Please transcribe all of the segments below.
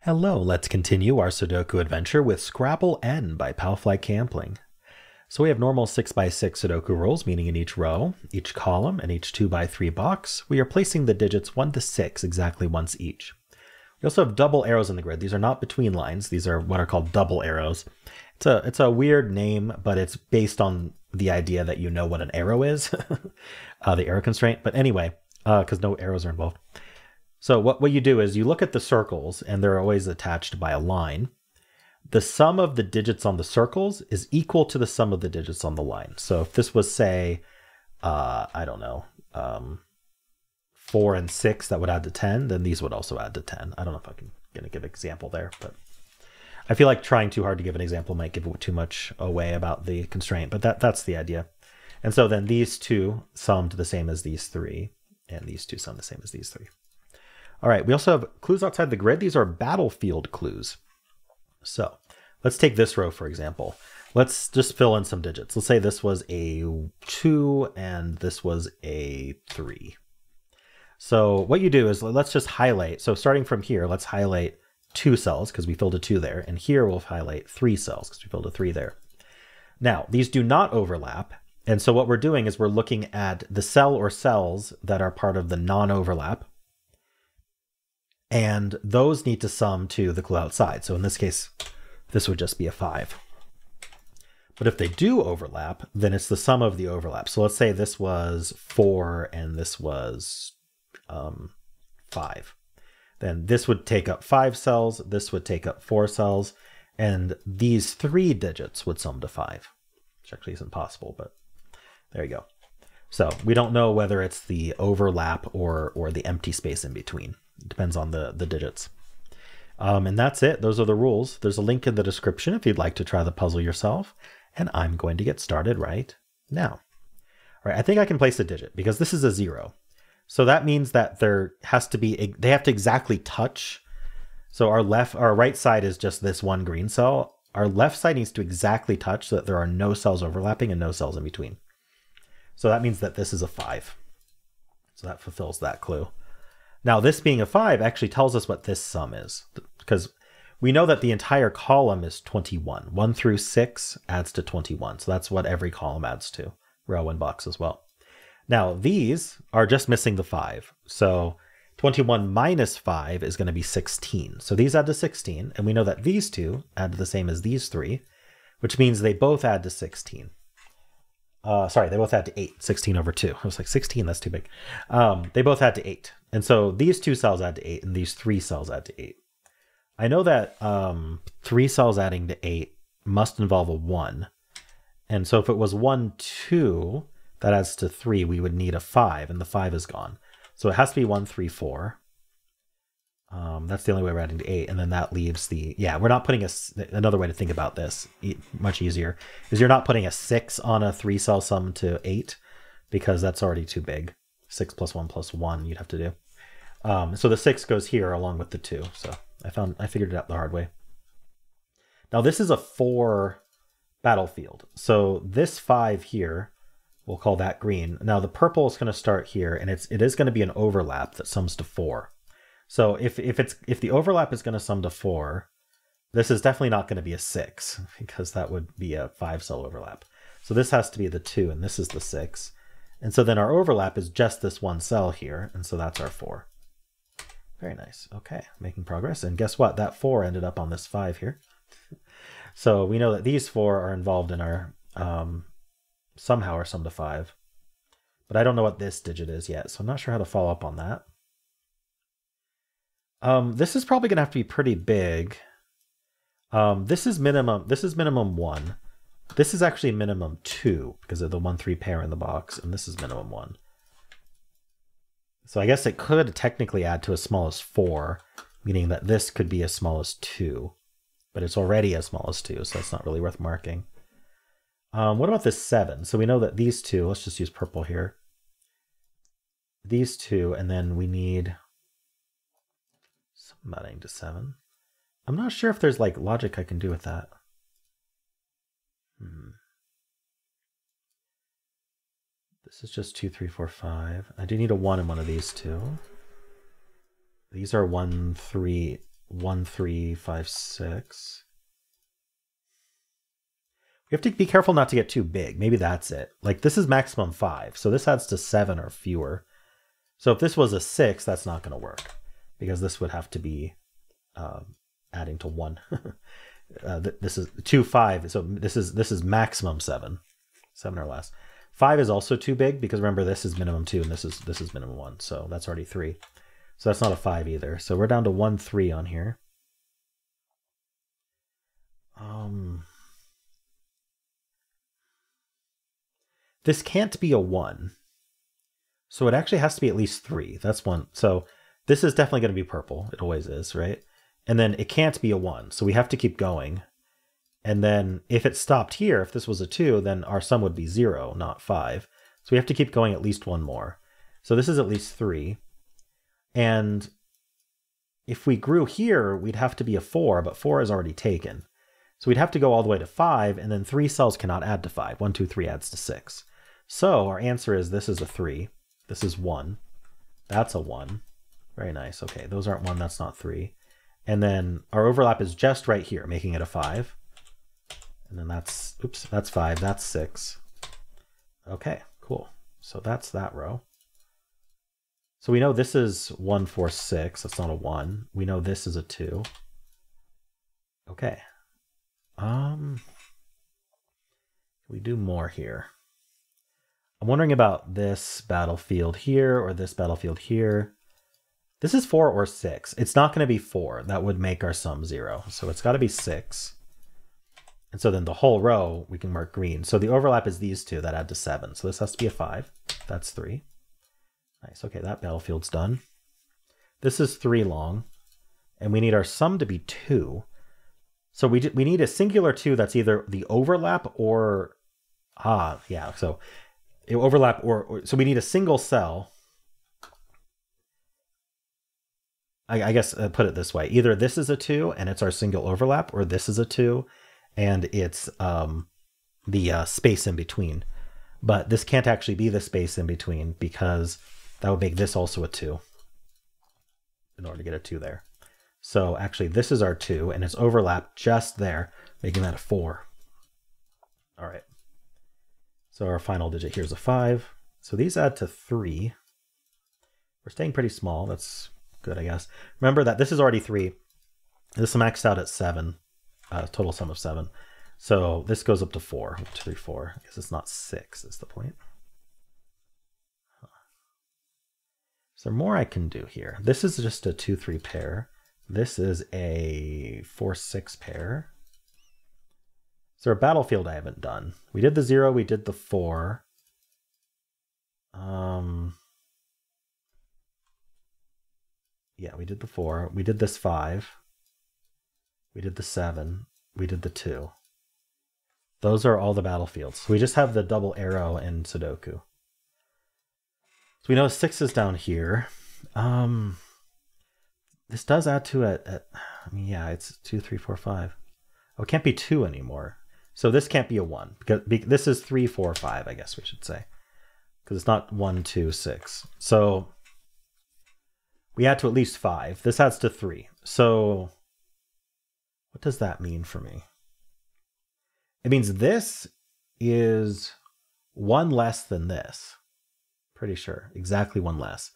Hello, let's continue our Sudoku adventure with Scrabble N by Palfly Kampling. So we have normal 6x6 Sudoku rules, meaning in each row, each column, and each 2x3 box, we are placing the digits 1 to 6 exactly once each. We also have double arrows in the grid. These are not between lines. These are what are called double arrows. It's a weird name, but it's based on the idea that you know what an arrow is, the arrow constraint. But anyway, because no arrows are involved. So what you do is you look at the circles, and they're always attached by a line. The sum of the digits on the circles is equal to the sum of the digits on the line. So if this was, say, I don't know, 4 and 6, that would add to 10, then these would also add to 10. I don't know if I'm going to give an example there, but I feel like trying too hard to give an example might give too much away about the constraint, but that's the idea. And so then these two sum to the same as these three, and these two sum the same as these three. All right, we also have clues outside the grid. These are battlefield clues. So let's take this row, for example. Let's just fill in some digits. Let's say this was a 2 and this was a 3. So what you do is let's just highlight. So starting from here, let's highlight 2 cells because we filled a 2 there. And here we'll highlight 3 cells because we filled a 3 there. Now, these do not overlap. And so what we're doing is we're looking at the cell or cells that are part of the non-overlap. And those need to sum to the clue outside. So in this case, this would just be a 5. But if they do overlap, then it's the sum of the overlap. So let's say this was 4 and this was 5. Then this would take up 5 cells, this would take up 4 cells, and these 3 digits would sum to 5, which actually isn't possible, but there you go. So we don't know whether it's the overlap or the empty space in between. It depends on the digits. And that's it. Those are the rules. There's a link in the description if you'd like to try the puzzle yourself. And I'm going to get started right now. All right, I think I can place a digit because this is a 0. So that means that there has to be, they have to exactly touch. So our right side is just this one green cell. Our left side needs to exactly touch so that there are no cells overlapping and no cells in between. So that means that this is a 5. So that fulfills that clue. Now, this being a 5 actually tells us what this sum is, because we know that the entire column is 21. 1 through 6 adds to 21. So that's what every column adds to, row and box as well. Now, these are just missing the 5. So 21 minus 5 is going to be 16. So these add to 16. And we know that these two add to the same as these 3, which means they both add to 16. Sorry, they both add to 8. 16 over 2. I was like, 16, that's too big. They both add to 8. And so these 2 cells add to 8, and these 3 cells add to 8. I know that 3 cells adding to 8 must involve a 1. And so if it was 1, 2, that adds to 3, we would need a 5, and the 5 is gone. So it has to be 1, 3, 4. That's the only way we're adding to 8. And then that leaves the, yeah, we're not putting another way to think about this, much easier, is you're not putting a 6 on a 3 cell sum to 8 because that's already too big. 6 plus 1 plus 1 you'd have to do. So the 6 goes here along with the 2. So I figured it out the hard way. Now this is a 4 battlefield. So this 5 here, we'll call that green. Now the purple is going to start here, and it is going to be an overlap that sums to 4. So if the overlap is going to sum to 4, this is definitely not going to be a 6 because that would be a 5 cell overlap. So this has to be the 2, and this is the 6. And so then our overlap is just this one cell here, and so that's our 4. Very nice. Okay, making progress. And guess what? That 4 ended up on this 5 here. So we know that these 4 are involved in our somehow are sum to 5. But I don't know what this digit is yet, so I'm not sure how to follow up on that. This is probably going to have to be pretty big. This is minimum 1. This is actually minimum 2 because of the 1-3 pair in the box, and this is minimum 1. So I guess it could technically add to as small as 4, meaning that this could be as small as 2, but it's already as small as 2, so that's not really worth marking. What about this 7? So we know that these 2, let's just use purple here. These 2, and then we need some adding to 7. I'm not sure if there's like logic I can do with that. This is just 2, 3, 4, 5. I do need a 1 in one of these two. These are 1, 3, 1, 3, 5, 6. We have to be careful not to get too big. Maybe that's it. Like this is maximum 5, so this adds to 7 or fewer. So if this was a 6, that's not going to work because this would have to be adding to 1. This is 2, 5. So this is maximum 7 or less. 5 is also too big because remember this is minimum 2 and this is minimum 1. So that's already 3. So that's not a 5 either. So we're down to 1, 3 on here. This can't be a 1. So it actually has to be at least 3. That's 1. So this is definitely going to be purple. It always is, right? And then it can't be a 1. So we have to keep going. And then if it stopped here, if this was a 2, then our sum would be 0, not 5. So we have to keep going at least one more. So this is at least 3. And if we grew here, we'd have to be a 4, but 4 is already taken. So we'd have to go all the way to 5, and then 3 cells cannot add to 5. 1, 2, 3 adds to 6. So our answer is this is a 3. This is 1. That's a 1. Very nice. Okay, those aren't 1. That's not 3. And then our overlap is just right here, making it a 5. And then that's 5. That's 6. Okay, cool. So that's that row. So we know this is 1, 4, 6. That's not a 1. We know this is a 2. Okay. Can we do more here? I'm wondering about this battlefield here or this battlefield here. This is 4 or 6. It's not going to be 4. That would make our sum 0. So it's got to be 6. And so then the whole row we can mark green. So the overlap is these two that add to 7. So this has to be a 5. That's 3. Nice. Okay, that battlefield's done. This is 3 long. And we need our sum to be 2. So we need a singular 2 that's either the overlap or... yeah. So it overlap or so we need a single cell. I guess put it this way. Either this is a 2 and it's our single overlap, or this is a 2 and it's the space in between. But this can't actually be the space in between because that would make this also a 2 in order to get a 2 there. So actually this is our 2 and it's overlap just there, making that a 4. All right. So our final digit here is a 5. So these add to 3. We're staying pretty small. That's good, I guess. Remember that this is already 3. This is maxed out at 7. Total sum of 7. So this goes up to 4. 2, 3, 4. I guess it's not 6 is the point. Is there more I can do here? This is just a 2, 3 pair. This is a 4, 6 pair. Is there a battlefield I haven't done? We did the 0, we did the 4. Yeah, we did the 4. We did this 5. We did the 7. We did the 2. Those are all the battlefields. So we just have the double arrow in Sudoku. So we know 6 is down here. This does add to it. I mean, yeah, it's 2, 3, 4, 5. Oh, it can't be 2 anymore. So this can't be a 1. Because this is 3, 4, 5, I guess we should say. Because it's not 1, 2, 6. So we add to at least 5. This adds to 3. So what does that mean for me? It means this is 1 less than this. Pretty sure. Exactly 1 less.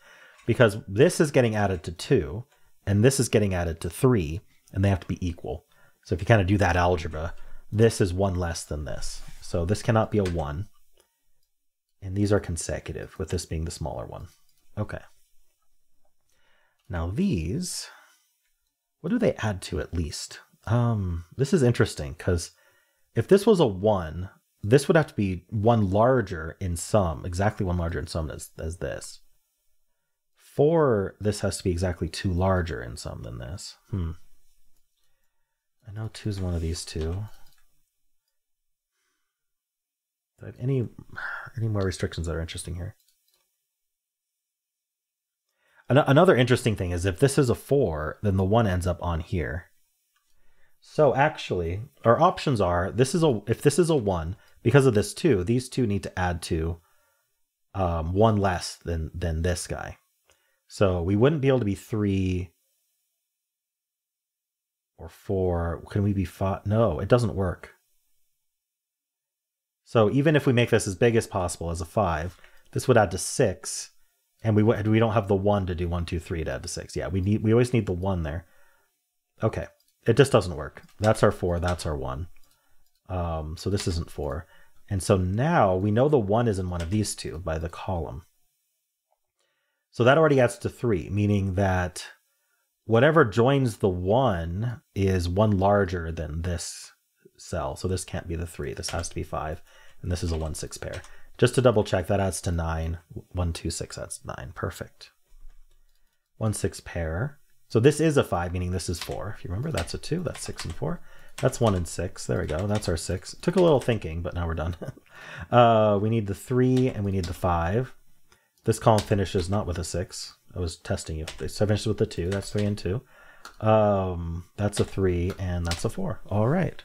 Because this is getting added to 2, and this is getting added to 3, and they have to be equal. So if you kind of do that algebra, this is 1 less than this. So this cannot be a 1. And these are consecutive, with this being the smaller one. Okay. Now these, what do they add to at least? This is interesting, because if this was a 1, this would have to be 1 larger in sum, exactly 1 larger in sum as this. 4, this has to be exactly 2 larger in sum than this. I know 2 is one of these two. Do I have any more restrictions that are interesting here? Another interesting thing is if this is a 4, then the 1 ends up on here. So actually, our options are, if this is a 1, because of this 2, these two need to add to 1 less than this guy. So we wouldn't be able to be 3. or 4. Can we be 5? No, it doesn't work. So even if we make this as big as possible as a 5, this would add to 6, and we don't have the 1 to do 1, 2, 3 to add to 6. Yeah, we always need the 1 there. Okay, it just doesn't work. That's our 4, that's our 1. So this isn't 4. And so now we know the 1 is in one of these two by the column. So that already adds to 3, meaning that whatever joins the 1 is 1 larger than this cell. So this can't be the 3. This has to be 5. And this is a 1, 6 pair. Just to double check, that adds to 9. 1, 2, 6 adds to 9. Perfect. 1, 6 pair. So this is a 5, meaning this is 4. If you remember, that's a 2. That's 6 and 4. That's 1 and 6. There we go. That's our 6. It took a little thinking, but now we're done. We need the 3 and we need the 5. This column finishes not with a 6. I was testing you. So I finished with the 2. That's 3 and 2. That's a 3 and that's a 4. All right.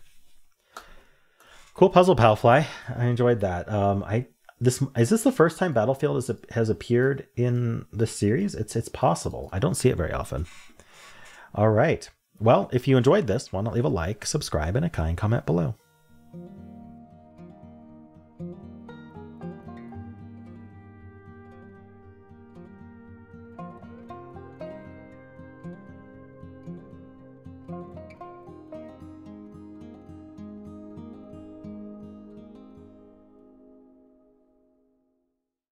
Cool puzzle, Palfly. I enjoyed that. Is this the first time Battlefield has appeared in this series? It's possible. I don't see it very often. All right. Well, if you enjoyed this, why not leave a like, subscribe, and a kind comment below.